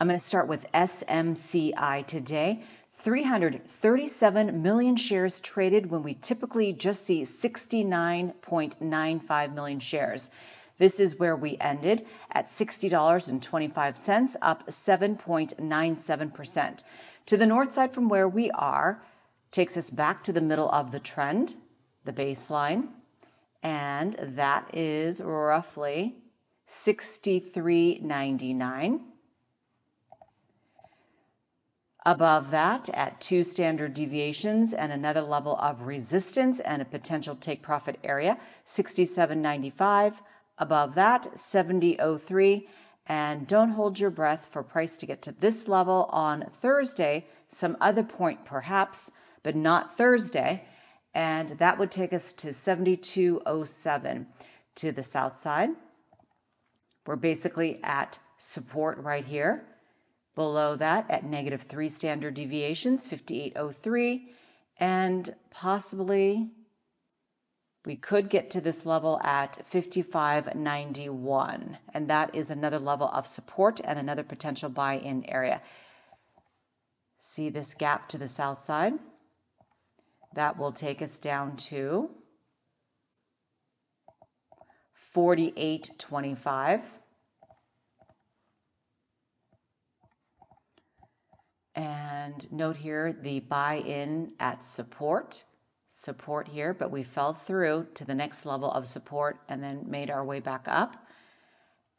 I'm going to start with SMCI today. 337 million shares traded when we typically just see 69.95 million shares. This is where we ended at $60.25, up 7.97%. To the north side from where we are takes us back to the middle of the trend, the baseline, and that is roughly 63.99. Above that, at 2 standard deviations and another level of resistance and a potential take profit area, 67.95. Above that, 70.03. And don't hold your breath for price to get to this level on Thursday, some other point perhaps, but not Thursday. And that would take us to 72.07 to the south side. We're basically at support right here. Below that, at -3 standard deviations, 58.03, and possibly we could get to this level at 55.91, and that is another level of support and another potential buy-in area. See this gap to the south side? That will take us down to 48.25. And note here the buy-in at support here, but we fell through to the next level of support and then made our way back up.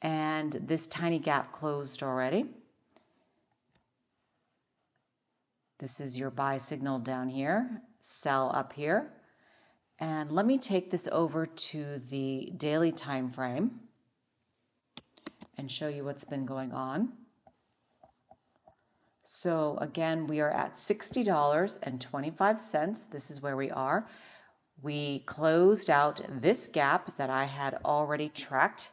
And this tiny gap closed already. This is your buy signal down here, sell up here. And let me take this over to the daily time frame and show you what's been going on. So again, we are at $60.25. This is where we are. We closed out this gap that I had already tracked.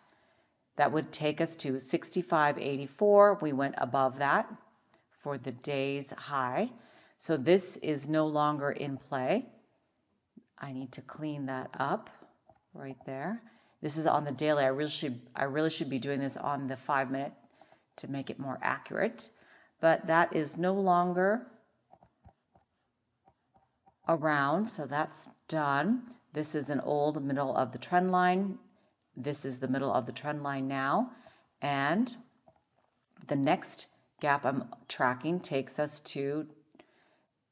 That would take us to 65.84. We went above that for the day's high. So this is no longer in play. I need to clean that up right there. This is on the daily. I really should be doing this on the 5-minute to make it more accurate. But that is no longer around, so that's done. This is an old middle of the trend line. This is the middle of the trend line now. And the next gap I'm tracking takes us to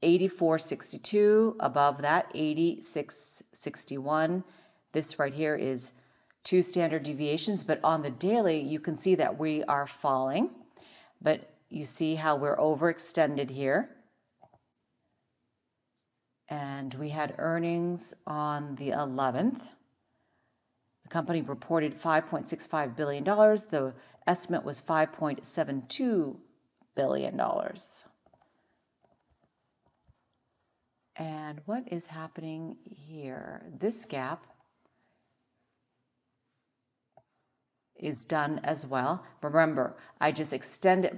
84.62. Above that, 86.61. This right here is 2 standard deviations, but on the daily, you can see that we are falling. But you see how we're overextended here. And we had earnings on the 11th. The company reported $5.65 billion. The estimate was $5.72 billion. And what is happening here? This gap is done as well. Remember, I just extended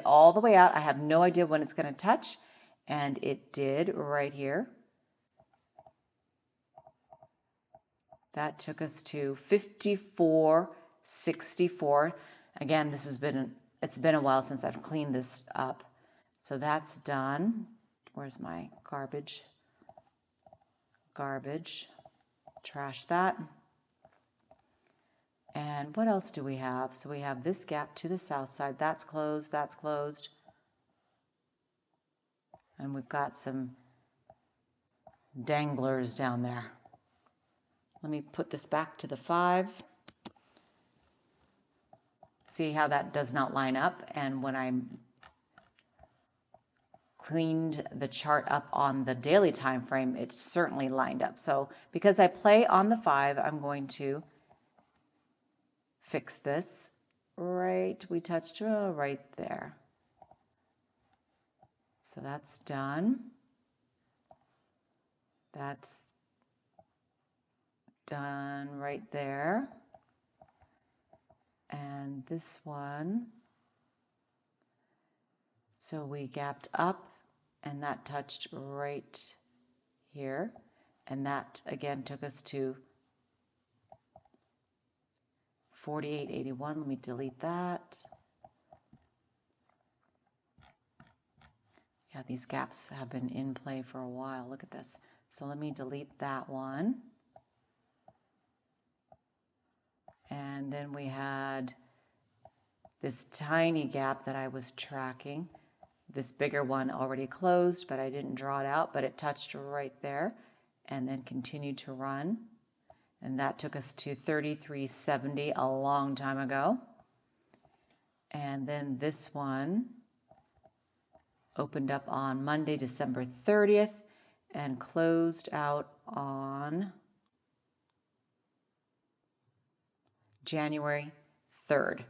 all the way out. I have no idea when it's going to touch, and it did right here. That took us to 54.64. Again, it's been a while since I've cleaned this up. So that's done. Where's my garbage? Garbage. Trash that. And what else do we have? So we have this gap to the south side. That's closed. That's closed. And we've got some danglers down there. Let me put this back to the 5. See how that does not line up. And when I cleaned the chart up on the daily time frame, it certainly lined up. So because I play on the 5, I'm going to fix this. Right, we touched right there. So that's done. That's done right there. And this one, so we gapped up and that touched right here. And that again took us to 48.81. Let me delete that. Yeah, these gaps have been in play for a while. Look at this. So let me delete that one. And then we had this tiny gap that I was tracking. This bigger one already closed, but I didn't draw it out, but it touched right there and then continued to run. And that took us to 33.70 a long time ago. And then this one opened up on Monday, December 30th and closed out on January 3rd.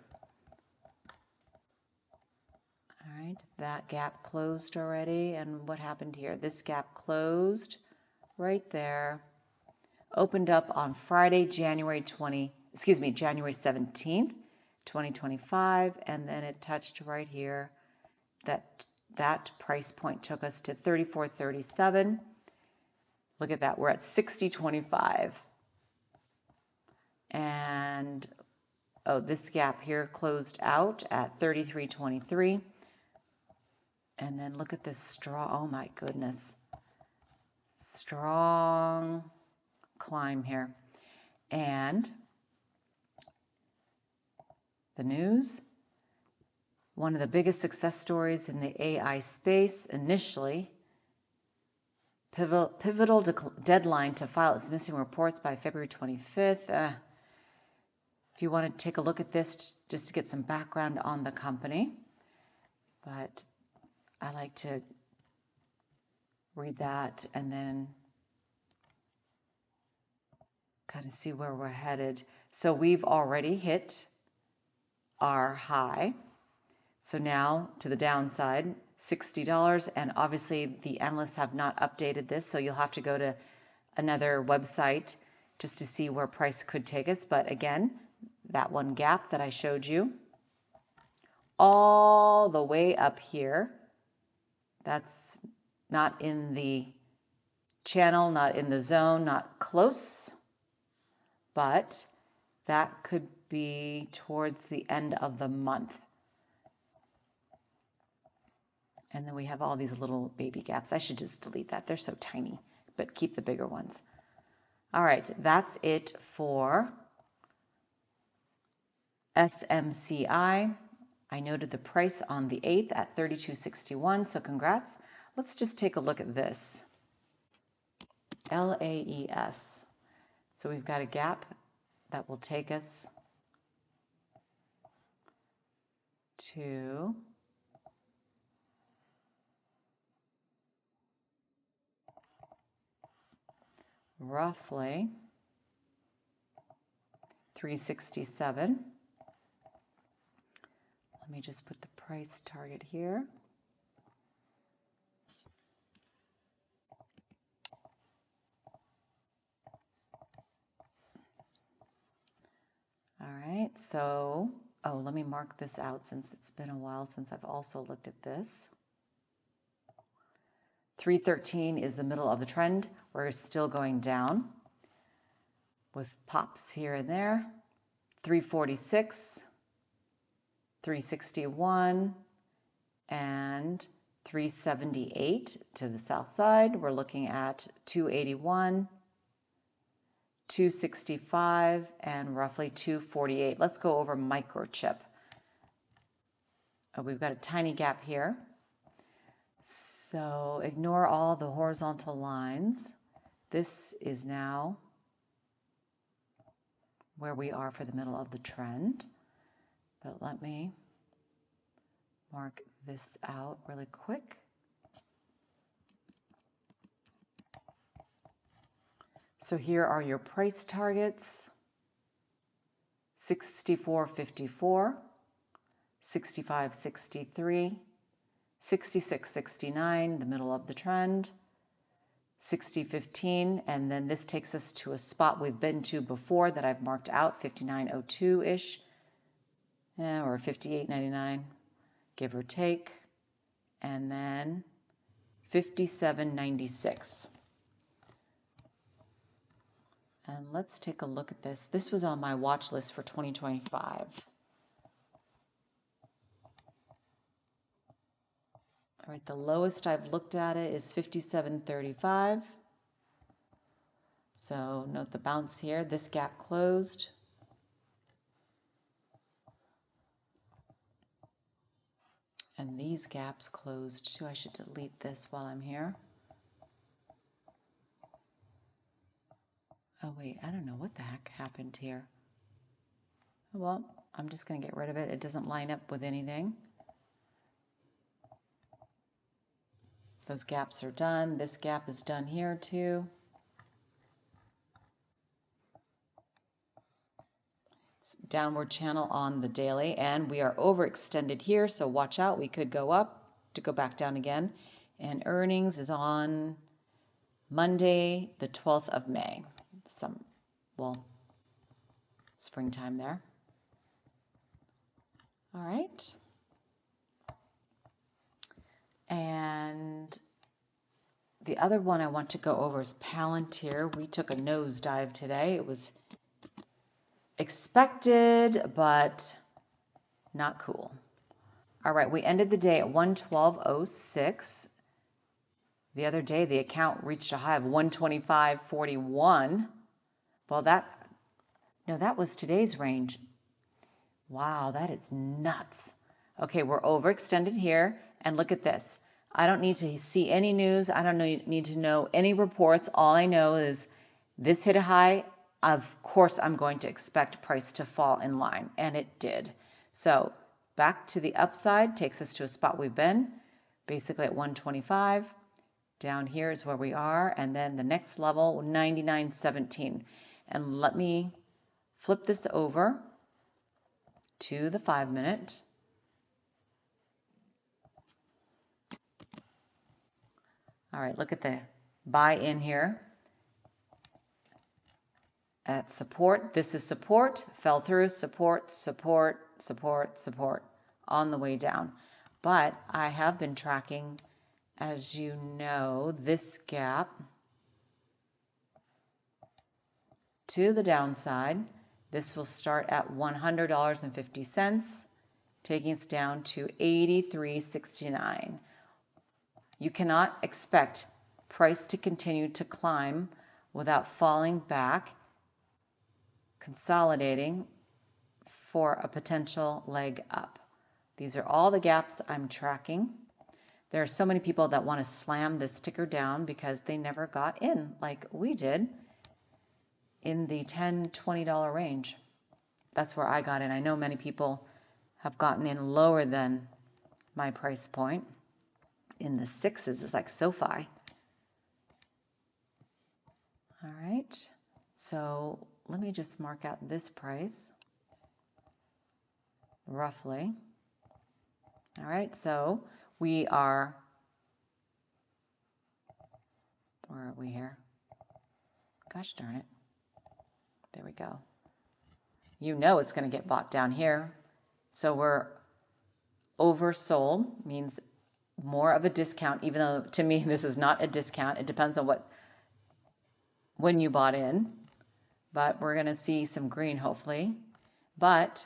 All right, that gap closed already. And what happened here? This gap closed right there, opened up on Friday, January 17th, 2025, and then it touched right here. That price point took us to 34.37. Look at that, we're at 60.25. And oh, this gap here closed out at 33.23. And then look at this strong, oh my goodness, strong climb here. And the news, one of the biggest success stories in the AI space initially, pivotal deadline to file its missing reports by February 25th. If you want to take a look at this just to get some background on the company, but I like to read that and then kind of see where we're headed. So we've already hit our high. So now to the downside, $60, and obviously the analysts have not updated this, so you'll have to go to another website just to see where price could take us. But again, that one gap that I showed you, all the way up here, that's not in the channel, not in the zone, not close, but that could be towards the end of the month. And then we have all these little baby gaps. I should just delete that. They're so tiny, but keep the bigger ones. All right, that's it for SMCI. I noted the price on the 8th at 32.61, so congrats. Let's just take a look at this. LAES. So we've got a gap that will take us to roughly 367. Let me just put the price target here. All right, so, oh, let me mark this out since it's been a while since I've also looked at this. 313 is the middle of the trend. We're still going down with pops here and there. 346, 361, and 378 to the south side. We're looking at 281, 265, and roughly 248. Let's go over Microchip. Oh, we've got a tiny gap here. So ignore all the horizontal lines. This is now where we are for the middle of the trend. But let me mark this out really quick. So here are your price targets: 64.54, 65.63, 66.69, the middle of the trend, 60.15, and then this takes us to a spot we've been to before that I've marked out, 59.02-ish, or 58.99, give or take, and then 57.96. And let's take a look at this. This was on my watch list for 2025. All right, the lowest I've looked at it is 57.35. So note the bounce here. This gap closed. And these gaps closed too. I should delete this while I'm here. Oh wait, I don't know what the heck happened here. Well, I'm just going to get rid of it. It doesn't line up with anything. Those gaps are done. This gap is done here too. It's downward channel on the daily, and we are overextended here, so watch out. We could go up to go back down again. And earnings is on Monday, the 12th of May. Springtime there. All right. And the other one I want to go over is Pltr. We took a nosedive today. It was expected, but not cool. All right, we ended the day at 112.06. The other day, the account reached a high of 125.41. Well, that was today's range. Wow, that is nuts. Okay, we're overextended here, and look at this. I don't need to see any news. I don't need to know any reports. All I know is this hit a high. Of course, I'm going to expect price to fall in line, and it did. So back to the upside takes us to a spot we've been, basically at 125. Down here is where we are, and then the next level, 99.17. And let me flip this over to the 5-minute. All right, look at the buy in here at support. This is support, fell through, support, support, support, support on the way down. But I have been tracking, as you know, this gap to the downside. This will start at $100.50, taking us down to 83.69. You cannot expect price to continue to climb without falling back, consolidating for a potential leg up. These are all the gaps I'm tracking. There are so many people that want to slam this ticker down because they never got in like we did in the $10, $20 range. That's where I got in. I know many people have gotten in lower than my price point. In the sixes, it's like SoFi. All right, so let me just mark out this price roughly. All right, so we are, where are we here? Gosh darn it. There we go. You know it's going to get bought down here. So we're oversold, means more of a discount, even though to me this is not a discount. It depends on when you bought in. But we're going to see some green hopefully. But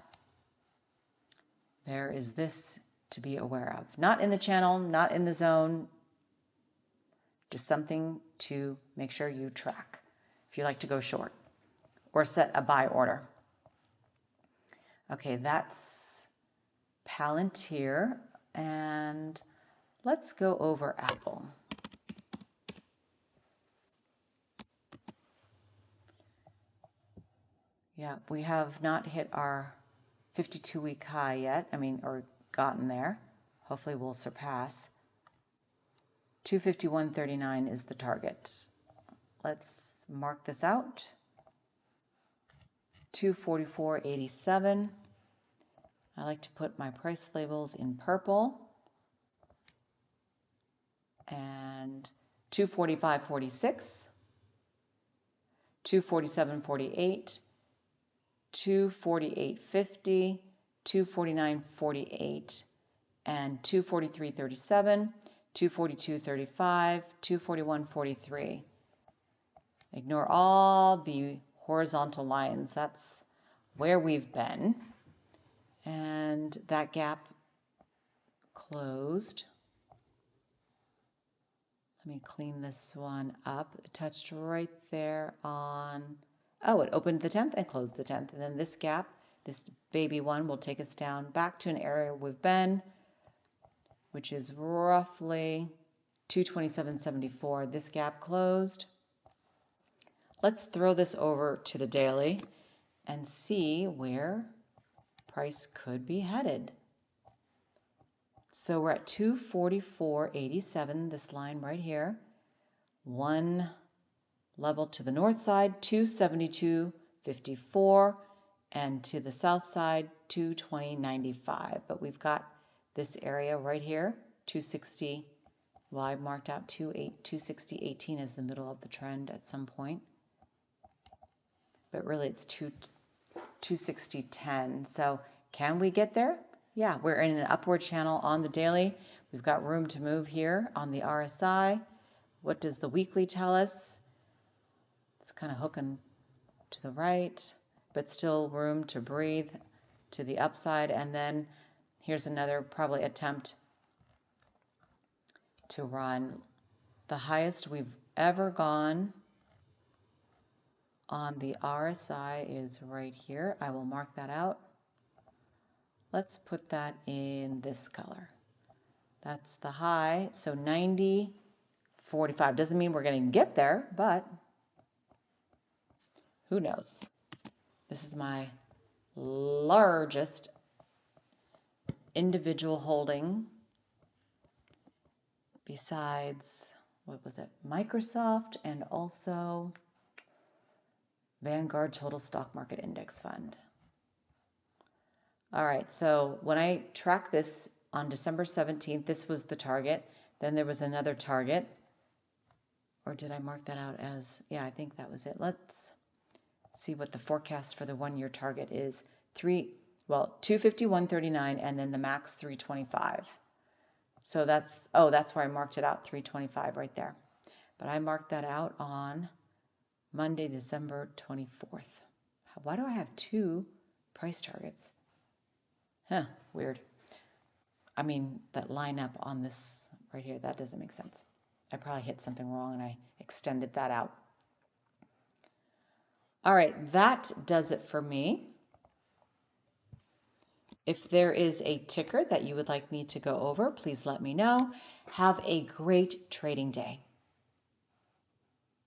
there is this to be aware of. Not in the channel, not in the zone, just something to make sure you track if you like to go short or set a buy order. Okay, that's Pltr, and let's go over Aapl. Yeah, we have not hit our 52-week high yet, or gotten there. Hopefully we'll surpass. 251.39 is the target. Let's mark this out. 244.87. I like to put my price labels in purple. And 245.46, 247.48, 248.50, 249.48, and 243.37, 242.35, 241.43. Ignore all the horizontal lines. That's where we've been. And that gap closed Let me clean this one up. It touched right there on, oh, it opened the 10th and closed the 10th. And then this gap, this baby one, will take us down back to an area we've been, which is roughly 227.74. This gap closed. Let's throw this over to the daily and see where price could be headed. So we're at 244.87, this line right here. One level to the north side, 272.54, and to the south side, 220.95. But we've got this area right here, 260. Well, I marked out 260.18 as the middle of the trend at some point. But really it's 260.10. So can we get there? Yeah, we're in an upward channel on the daily. We've got room to move here on the RSI. What does the weekly tell us? It's kind of hooking to the right, but still room to breathe to the upside. And then here's another probably attempt to run. The highest we've ever gone on the RSI is right here. I will mark that out. Let's put that in this color. That's the high. So 90.45. Doesn't mean we're going to get there, but who knows? This is my largest individual holding besides, what was it? Microsoft and also Vanguard Total Stock Market Index Fund. All right, so when I tracked this on December 17th, this was the target. Then there was another target. Or did I mark that out as, yeah, I think that was it. Let's see what the forecast for the 1-year target is. 251.39, and then the max 325. So that's, oh, that's where I marked it out, 325 right there. But I marked that out on Monday, December 24th. Why do I have two price targets? Huh, weird. I mean, that line up on this right here, that doesn't make sense. I probably hit something wrong and I extended that out. All right, that does it for me. If there is a ticker that you would like me to go over, please let me know. Have a great trading day.